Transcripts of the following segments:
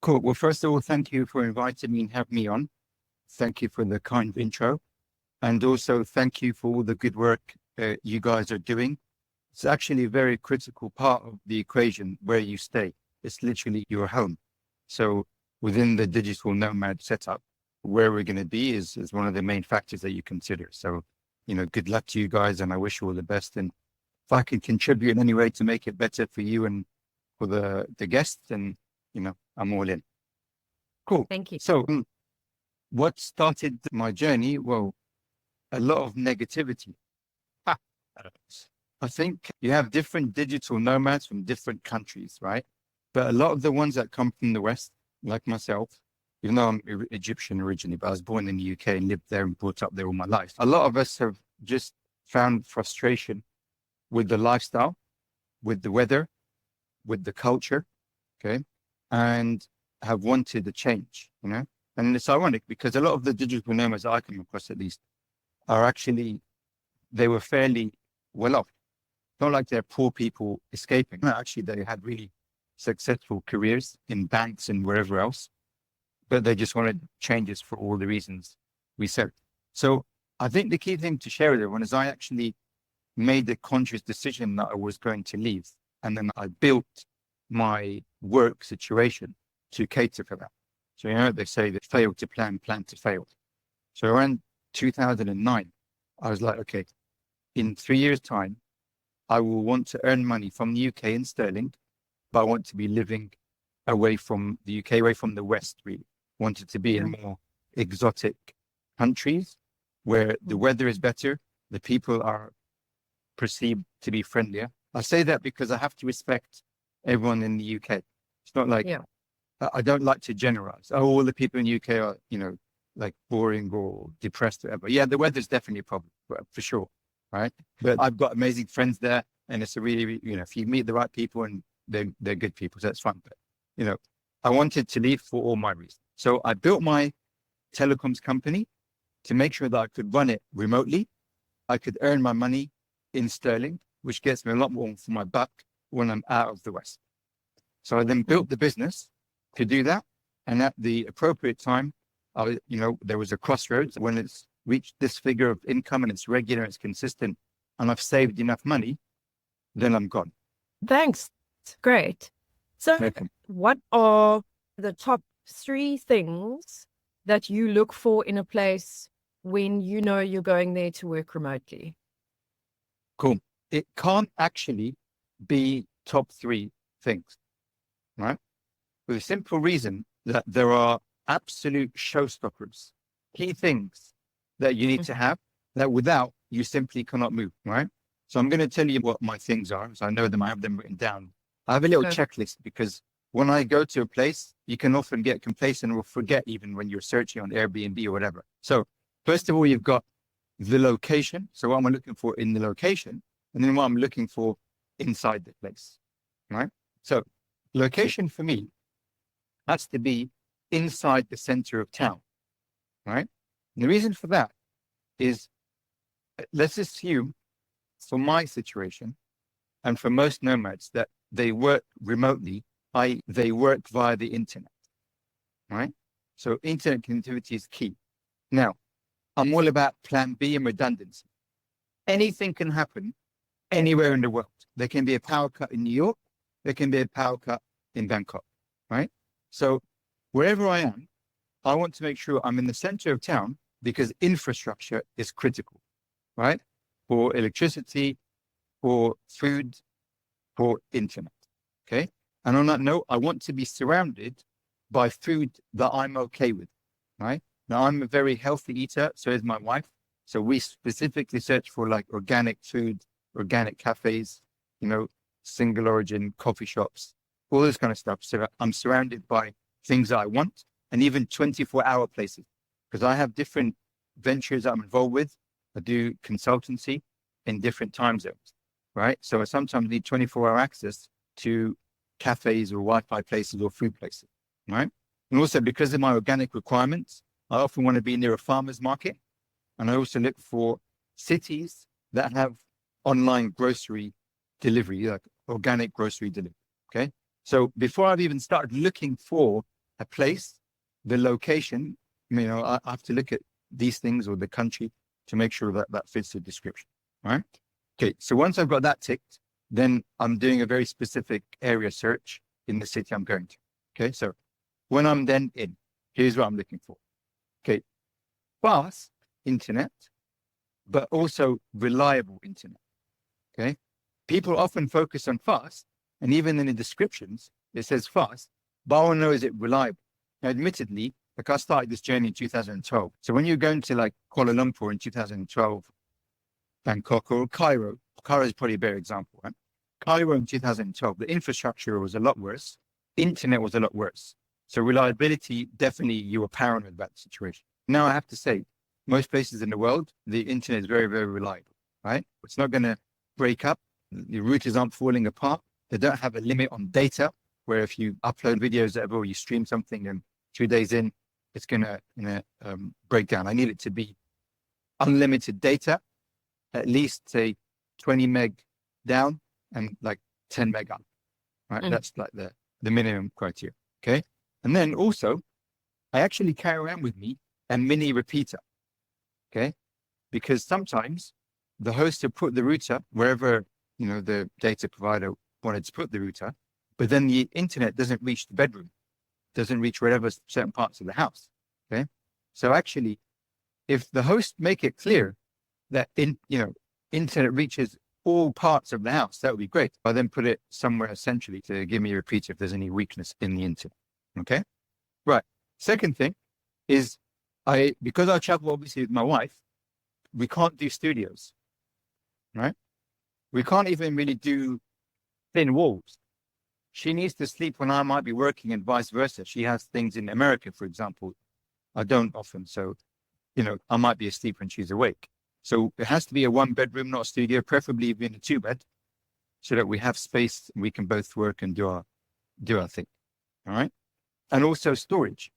Cool. Well, first of all, thank you for inviting me and having me on. Thank you for the kind intro. And also thank you for all the good work you guys are doing. It's actually a very critical part of the equation where you stay. It's literally your home. So within the digital nomad setup, where we're going to be is one of the main factors that you consider. So, good luck to you guys and I wish you all the best. And if I can contribute in any way to make it better for you and for the guests, then, I'm all in. Cool. Thank you. So what started my journey? Well, a lot of negativity. I think you have different digital nomads from different countries, right? But a lot of the ones that come from the West, like myself, even though I'm Egyptian originally, but I was born in the UK and lived there and brought up there all my life. A lot of us have just found frustration with the lifestyle, with the weather, with the culture, okay? And have wanted a change, And it's ironic because a lot of the digital nomads I come across, at least, are actually, they were fairly well off. Not like they're poor people escaping. No, actually, they had really successful careers in banks and wherever else, but they just wanted changes for all the reasons we said. So I think the key thing to share with everyone is I actually made the conscious decision that I was going to leave. And then I built my work situation to cater for that. So, they say that fail to plan, plan to fail. So around 2009, I was like, okay, in 3 years' time, I will want to earn money from the UK in sterling, but I want to be living away from the UK, away from the West, really. Wanted to be in more exotic countries where the weather is better, the people are perceived to be friendlier. I say that because I have to respect everyone in the UK. It's not like, I don't like to generalize. Oh, all the people in the UK are, like boring or depressed or whatever. Yeah, the weather's definitely a problem, for sure, right? But I've got amazing friends there, and it's a really, if you meet the right people and they're good people, so that's fun. But, I wanted to leave for all my reasons. So I built my telecoms company to make sure that I could run it remotely. I could earn my money in sterling, which gets me a lot more for my buck when I'm out of the West. So I then built the business to do that. And at the appropriate time, there was a crossroads when it's reached this figure of income and it's regular, it's consistent, and I've saved enough money, then I'm gone. Thanks. Great. So what are the top 3 things that you look for in a place when you're going there to work remotely? Cool. It can't actually be top 3 things, right? For the simple reason that there are absolute showstoppers, key things that you need to have that without you simply cannot move, right? So I'm going to tell you what my things are. So I know them, I have them written down. I have a little checklist because when I go to a place, you can often get complacent or forget even when you're searching on Airbnb or whatever. So first of all, you've got the location. So what am I looking for in the location? And then what I'm looking for inside the place, right? So location for me has to be inside the center of town, right? And the reason for that is, let's assume for my situation and for most nomads that they work remotely, they work via the internet, right? So internet connectivity is key. Now, I'm all about plan B and redundancy. Anything can happen anywhere in the world. There can be a power cut in New York. There can be a power cut in Bangkok, right? So wherever I am, I want to make sure I'm in the center of town because infrastructure is critical, right? For electricity, for food, for internet, okay? And on that note, I want to be surrounded by food that I'm okay with, right? Now, I'm a very healthy eater, so is my wife. So we specifically search for like organic food, organic cafes, single origin coffee shops, all this kind of stuff. So I'm surrounded by things that I want, and even 24-hour places, because I have different ventures that I'm involved with. I do consultancy in different time zones, right? So I sometimes need 24-hour access to cafes or Wi-Fi places or food places, right? And also because of my organic requirements, I often want to be near a farmer's market. And I also look for cities that have online grocery delivery, like organic grocery delivery, okay? So before I've even started looking for a place, the location, I have to look at these things or the country to make sure that that fits the description, right? Okay, so once I've got that ticked, then I'm doing a very specific area search in the city I'm going to. Okay, so when I'm then in, here's what I'm looking for. Okay, fast internet, but also reliable internet. Okay, people often focus on fast, and even in the descriptions, it says fast, but I want to know, is it reliable? Now, admittedly, like I started this journey in 2012. So when you're going to like Kuala Lumpur in 2012, Bangkok or Cairo is probably a better example, right? Cairo in 2012, the infrastructure was a lot worse. Internet was a lot worse. So reliability, definitely you were paranoid about the situation. Now I have to say, most places in the world, the internet is very, very reliable, right? It's not going to break up. The routers aren't falling apart. They don't have a limit on data, where if you upload videos or you stream something and 2 days in, it's going to break down. I need it to be unlimited data, at least say 20 meg down and like 10 meg up, right? That's like the minimum criteria, okay? And then also, I actually carry around with me a mini repeater, okay? Because sometimes the host will put the router wherever, the data provider wanted to put the router, but then the internet doesn't reach the bedroom, doesn't reach wherever certain parts of the house, okay? So actually, if the host make it clear that internet reaches all parts of the house, that would be great. I then put it somewhere essentially to give me a repeater if there's any weakness in the internet. Okay. Right. Second thing is because I travel obviously with my wife, we can't do studios. Right. We can't even really do thin walls. She needs to sleep when I might be working and vice versa. She has things in America, for example. I don't often. So, I might be asleep when she's awake. So it has to be a 1-bedroom, not a studio, preferably even a 2-bed, so that we have space and we can both work and do our thing. All right. And also storage.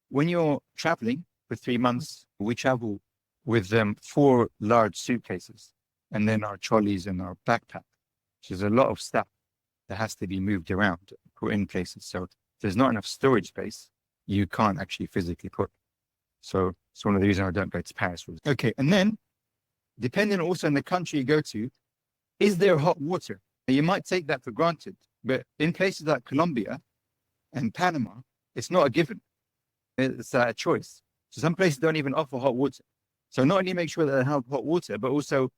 When you're traveling for 3 months, we travel with 4 large suitcases and then our trolleys and our backpack. So there's a lot of stuff that has to be moved around, put in places. So if there's not enough storage space, you can't actually physically put. So it's one of the reasons I don't go to Paris. Okay. And then, depending also on the country you go to, is there hot water? Now, you might take that for granted, but in places like Colombia and Panama, it's not a given. It's a choice. So some places don't even offer hot water. So not only make sure that they have hot water, but also,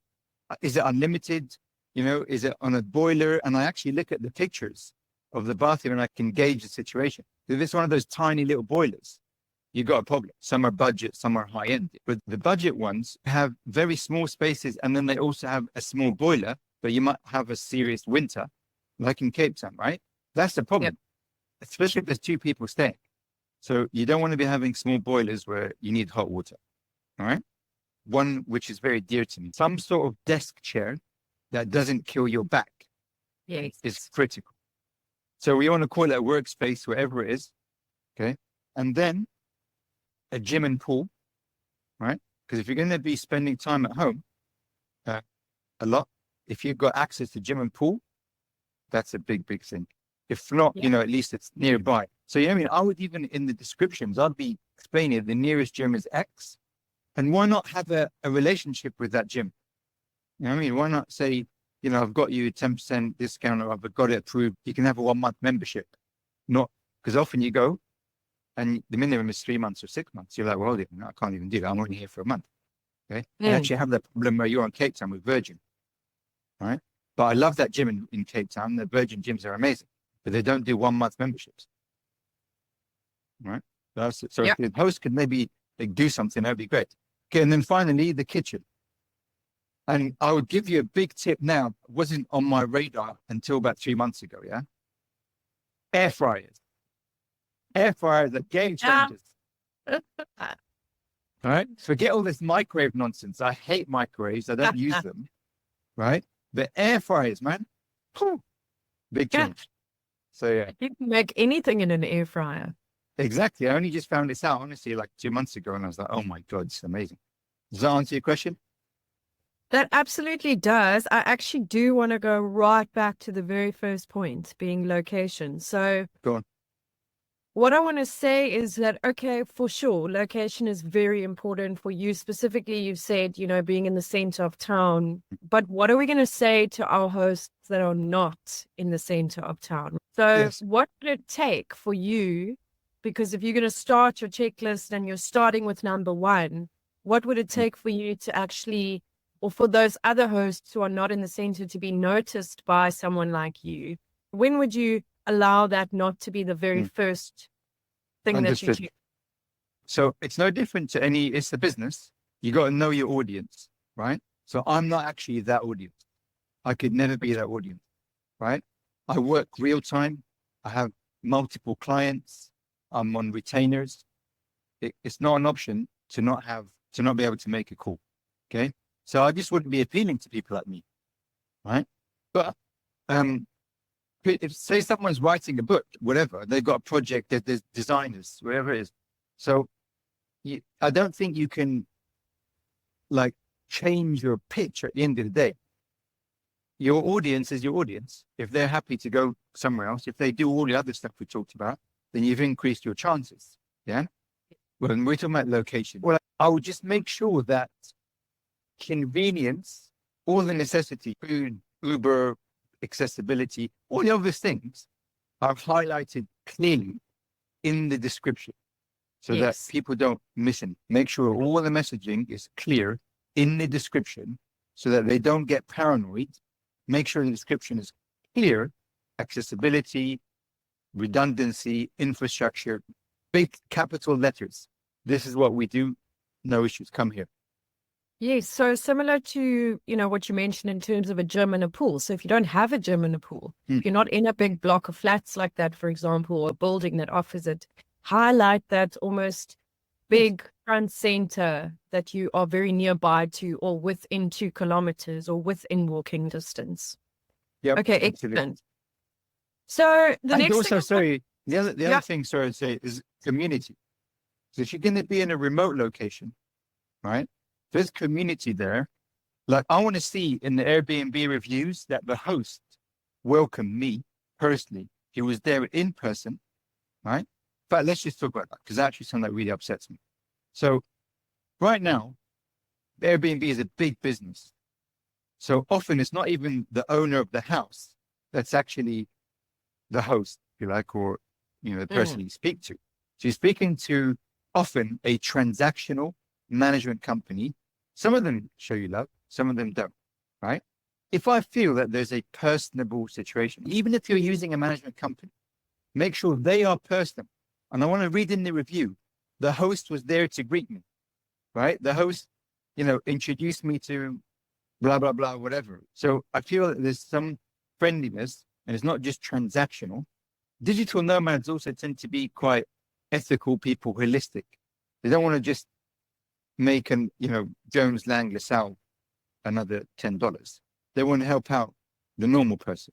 is it unlimited? Is it on a boiler? And I actually look at the pictures of the bathroom and I can gauge the situation. If it's one of those tiny little boilers, you've got a problem. Some are budget, some are high end. But the budget ones have very small spaces, and then they also have a small boiler, but you might have a serious winter, like in Cape Town, right? That's the problem, especially if there's 2 people staying. So you don't want to be having small boilers where you need hot water, all right? One which is very dear to me, some sort of desk chair that doesn't kill your back is critical. So we want to call it a workspace, wherever it is, okay? And then a gym and pool, right? Because if you're going to be spending time at home a lot, if you've got access to gym and pool, that's a big, big thing. If not, at least it's nearby. So, I would even in the descriptions, I'd be explaining the nearest gym is X. And why not have a relationship with that gym? Why not say, I've got you a 10% discount, or I've got it approved. You can have a 1-month membership. Not because often you go, and the minimum is 3 months or 6 months. You're like, well, I can't even do that. I'm only here for a month. Okay. I actually have that problem where you're on Cape Town with Virgin. All right. But I love that gym in Cape Town. The Virgin gyms are amazing, but they don't do 1-month memberships. All right. So if the host could maybe do something, that'd be great. Okay. And then finally, the kitchen. And I would give you a big tip now. It wasn't on my radar until about 3 months ago. Yeah. Air fryers. Air fryers are game changers. All right. Forget all this microwave nonsense. I hate microwaves. I don't use them. Right. The air fryers, man. Big change. So yeah. You can make anything in an air fryer. Exactly. I only just found this out, honestly, like 2 months ago. And I was like, oh my God, it's amazing. Does that answer your question? That absolutely does. I actually do want to go right back to the very first point, being location. So go on. What I want to say is that, okay, for sure, location is very important for you. Specifically, you said, being in the center of town. But what are we going to say to our hosts that are not in the center of town? So Yes. what would it take for you? Because if you're going to start your checklist and you're starting with number one, what would it take for you to actually, or for those other hosts who are not in the center to be noticed by someone like you? When would you allow that not to be the very first thing that you Understood. choose? So it's no different to it's a business. You got to know your audience, right? So I'm not actually that audience. I could never be that audience, right? I work real time. I have multiple clients. I'm on retainers. It's not an option to not be able to make a call. Okay. So I just wouldn't be appealing to people like me, right? But if say someone's writing a book, whatever, they've got a project, there's designers, wherever it is. So I don't think you can like change your pitch at the end of the day. Your audience is your audience. If they're happy to go somewhere else, if they do all the other stuff we talked about, then you've increased your chances. Yeah. When we're talking about location, well, I would just make sure that convenience, all the necessity, food, Uber, accessibility, all the other things are highlighted clearly in the description so that people don't miss it. Make sure all the messaging is clear in the description so that they don't get paranoid. Make sure the description is clear, accessibility, redundancy, infrastructure, big capital letters. This is what we do. No issues. Come here. Yes. So similar to, what you mentioned in terms of a gym and a pool. So if you don't have a gym and a pool, if you're not in a big block of flats like that, for example, or a building that offers it, highlight that almost big front center that you are very nearby to, or within 2 kilometers, or within walking distance. Yep, okay, absolutely. excellent. So the And next also, thing, the other thing, sorry to say, is community. So if you're going to be in a remote location, right? There's community there. Like I want to see in the Airbnb reviews that the host welcomed me personally. He was there in person, right? But let's just talk about that because actually something that really upsets me. So right now, Airbnb is a big business. So often it's not even the owner of the house that's actually the host, if you like, or the person you speak to. So you're speaking to often a transactional management company. Some of them show you love, some of them don't, right? If I feel that there's a personable situation, even if you're using a management company, make sure they are personable. And I want to read in the review, the host was there to greet me, right? The host, introduced me to blah, blah, blah, whatever. So I feel that there's some friendliness and it's not just transactional. Digital nomads also tend to be quite ethical people, holistic. They don't want to just make Jones Lang LaSalle another $10. They want to help out the normal person,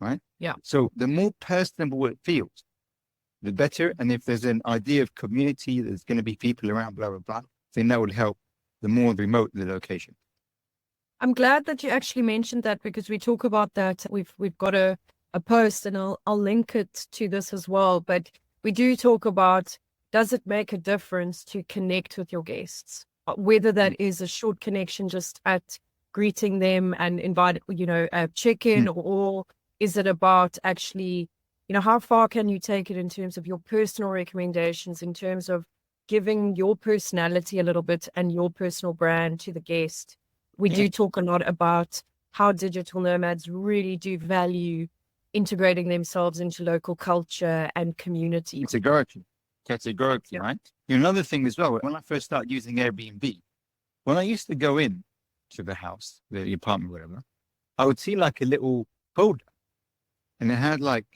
right? Yeah. So the more personable it feels, the better. And if there's an idea of community, there's going to be people around, blah, blah, blah, then that would help the more remote the location. I'm glad that you actually mentioned that because we talk about that. We've got a post and I'll link it to this as well. But we do talk about, does it make a difference to connect with your guests? Whether that is a short connection just at greeting them and invite, a check-in, or is it about actually, how far can you take it in terms of your personal recommendations, in terms of giving your personality a little bit and your personal brand to the guest? We do talk a lot about how digital nomads really do value integrating themselves into local culture and community. Categorically, right? Another thing as well, when I first started using Airbnb, when I used to go in to the house, the apartment, whatever, I would see like a little folder and it had like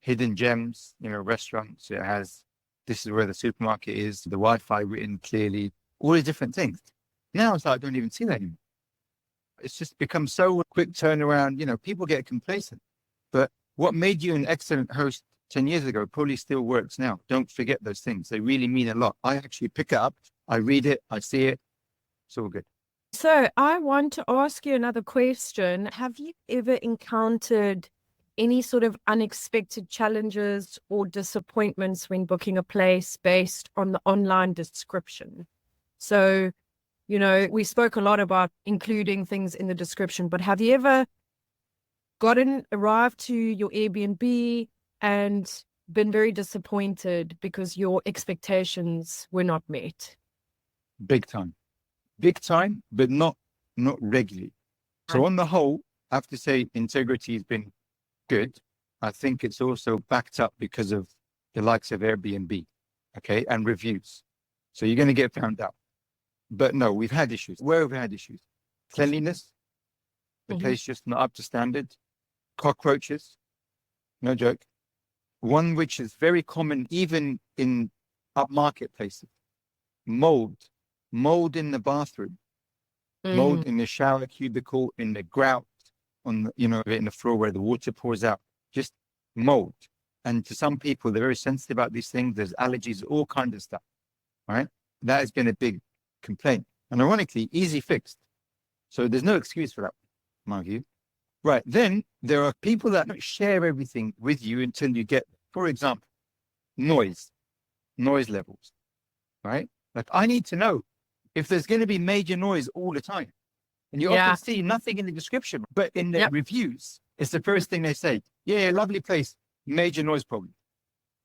hidden gems, restaurants. It has, this is where the supermarket is, the Wi-Fi written clearly, all these different things. Now it's like, I don't even see that anymore. It's just become so quick turnaround. People get complacent. But what made you an excellent host 10 years ago probably still works now. Don't forget those things. They really mean a lot. I actually pick it up. I read it. I see it. It's all good. So I want to ask you another question. Have you ever encountered any sort of unexpected challenges or disappointments when booking a place based on the online description? So, we spoke a lot about including things in the description, but have you ever arrived to your Airbnb and been very disappointed because your expectations were not met? Big time, but not regularly. So on the whole, I have to say integrity has been good. I think it's also backed up because of the likes of Airbnb, okay, and reviews. So you're going to get found out. But no, we've had issues. Where have we had issues? Cleanliness, the place just not up to standard. Cockroaches, no joke. One which is very common even in upmarket places. Mold in the bathroom, mold in the shower cubicle, in the grout, on the, in the floor where the water pours out. Just mold. And to some people, they're very sensitive about these things. There's allergies, all kinds of stuff. Right? That has been a big complaint. And ironically, easy fixed. So there's no excuse for that, in my view. Right. Then there are people that don't share everything with you until you get, for example, noise levels. Right? Like I need to know if there's going to be major noise all the time. And you often see nothing in the description, but in the reviews, it's the first thing they say. Yeah, lovely place, major noise problem.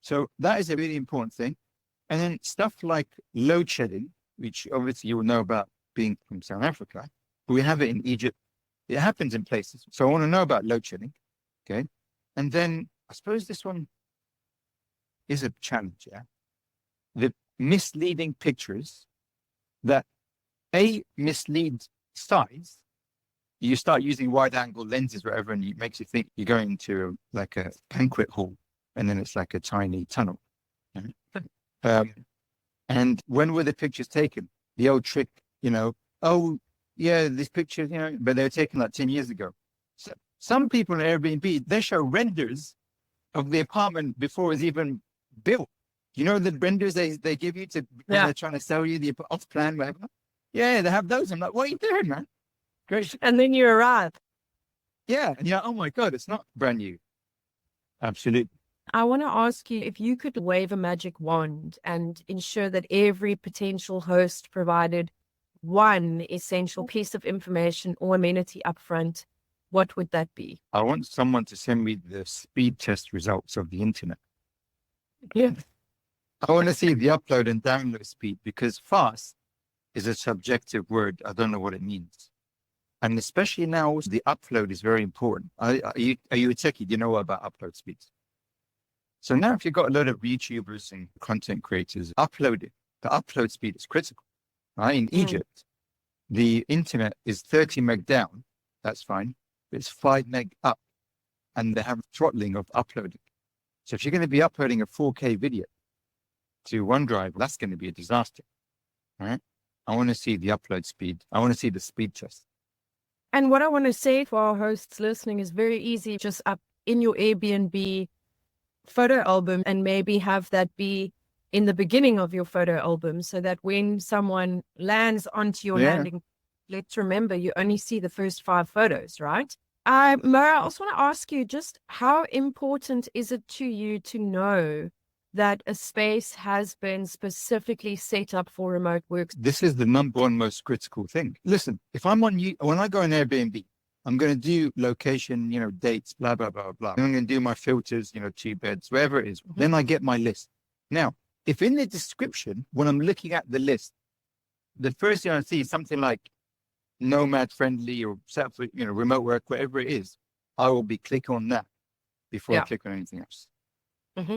So that is a really important thing. And then stuff like load shedding, which obviously you will know about being from South Africa, but we have it in Egypt. It happens in places. So I want to know about load shedding. Okay. And then I suppose this one is a challenge. Yeah. The misleading pictures that mislead size. You start using wide angle lenses, whatever, and it makes you think you're going to like a banquet hall, and then it's like a tiny tunnel. And when were the pictures taken? The old trick, oh yeah, this picture, but they were taken like 10 years ago. So some people in Airbnb, they show renders of the apartment before it's even built. The renders they give you to, they're trying to sell you the off plan, whatever. Yeah, they have those. I'm like, what are you doing, man? Great. And then you arrive. Yeah. And oh my God, it's not brand new. Absolutely. I want to ask you if you could wave a magic wand and ensure that every potential host provided one essential piece of information or amenity upfront, what would that be? I want someone to send me the speed test results of the internet. Yeah. I want to see the upload and download speed, because fast is a subjective word. I don't know what it means. And especially now, the upload is very important. Are you a techie? Do you know about upload speeds? So now if you've got a lot of YouTubers and content creators uploading, the upload speed is critical. Right? In Egypt, the internet is 30 meg down. That's fine. But it's 5 meg up. And they have throttling of uploading. So if you're going to be uploading a 4K video to OneDrive, that's going to be a disaster. All right? I want to see the upload speed. I want to see the speed test. And what I want to say for our hosts listening is very easy. Just up in your Airbnb photo album and maybe have that be in the beginning of your photo album so that when someone lands onto your landing, let's remember you only see the first 5 photos, right? Mo, I also want to ask you just how important is it to you to know that a space has been specifically set up for remote work? This is the number one most critical thing. Listen, if I'm on you, when I go on Airbnb, I'm going to do location, dates, blah, blah, blah, blah. I'm going to do my filters, 2 beds, wherever it is. Then I get my list. Now, if in the description, when I'm looking at the list, the first thing I see is something like Nomad friendly or remote work, whatever it is, I will be clicking on that before I click on anything else.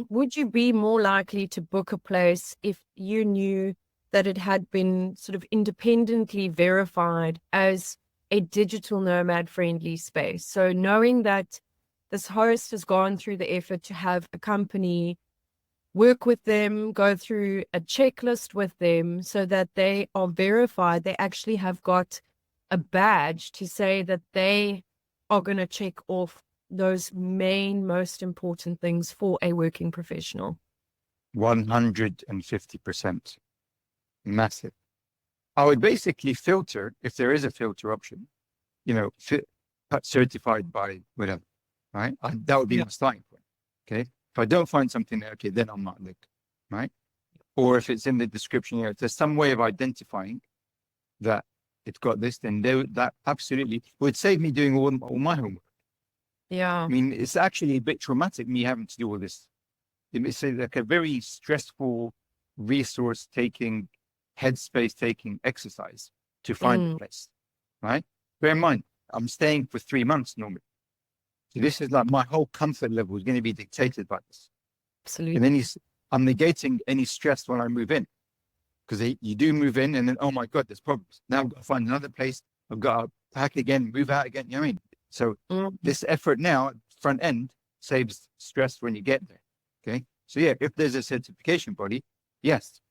Would you be more likely to book a place if you knew that it had been sort of independently verified as a digital nomad friendly space? So knowing that this host has gone through the effort to have a company work with them, go through a checklist with them so that they are verified, they actually have got a badge to say that they are going to check off those most important things for a working professional. 150%. Massive. I would basically filter, if there is a filter option, certified by whatever. right? That would be my starting point. Okay. If I don't find something there, okay, then I'm not looking, right? Or if it's in the description here, if there's some way of identifying that it's got this, then that absolutely would save me doing all my homework. Yeah. I mean, it's actually a bit traumatic, me having to do all this. It's like a very stressful, resource-taking, headspace-taking exercise to find a place, right? Bear in mind, I'm staying for 3 months normally. So this is like my whole comfort level is going to be dictated by this. Absolutely. And then I'm negating any stress when I move in. Because you do move in and then, oh my God, there's problems. Now I've got to find another place. I've got to pack again, move out again. You know what I mean? So this effort now, front end, saves stress when you get there. Okay. So yeah, if there's a certification body, yes,